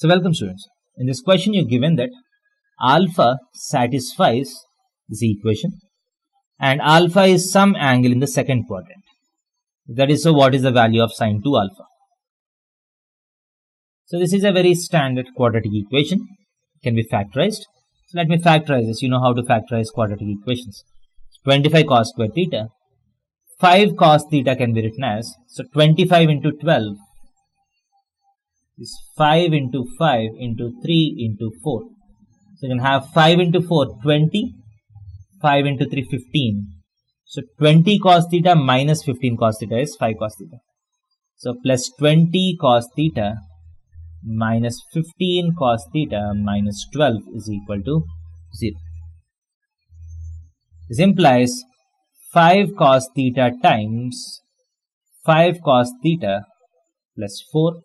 So welcome students. In this question you're given that alpha satisfies this equation and alpha is some angle in the second quadrant. That is, so what is the value of sine 2 alpha? So this is a very standard quadratic equation. It can be factorized. So let me factorize this. You know how to factorize quadratic equations. 25 cos square theta. 5 cos theta can be written as, so 25 into 12 is 5 into 5 into 3 into 4. So you can have 5 into 4, 20, 5 into 3, 15. So 20 cos theta minus 15 cos theta is 5 cos theta. So plus 20 cos theta minus 15 cos theta minus 12 is equal to 0. This implies 5 cos theta times 5 cos theta plus 4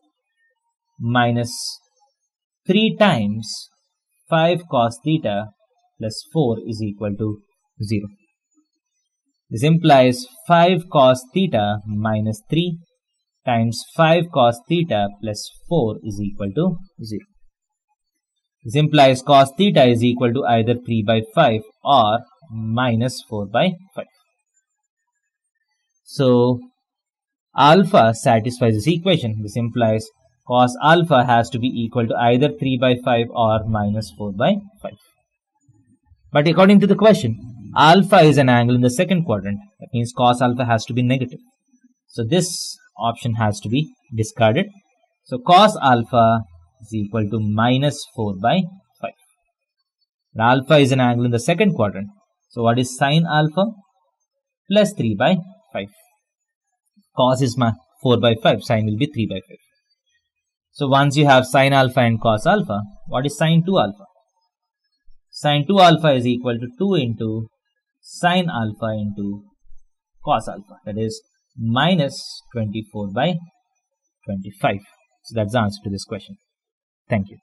minus 3 times 5 cos theta plus 4 is equal to 0. This implies 5 cos theta minus 3 times 5 cos theta plus 4 is equal to 0. This implies cos theta is equal to either 3 by 5 or minus 4 by 5. So, alpha satisfies this equation. This implies cos alpha has to be equal to either 3 by 5 or minus 4 by 5. But according to the question, alpha is an angle in the second quadrant. That means cos alpha has to be negative. So this option has to be discarded. So cos alpha is equal to minus 4 by 5. Now alpha is an angle in the second quadrant. So what is sine alpha? Plus 3 by 5. Cos is 4 by 5. Sine will be 3 by 5. So once you have sine alpha and cos alpha, what is sine 2 alpha? Sine 2 alpha is equal to 2 into sine alpha into cos alpha. That is minus 24 by 25. So that's the answer to this question. Thank you.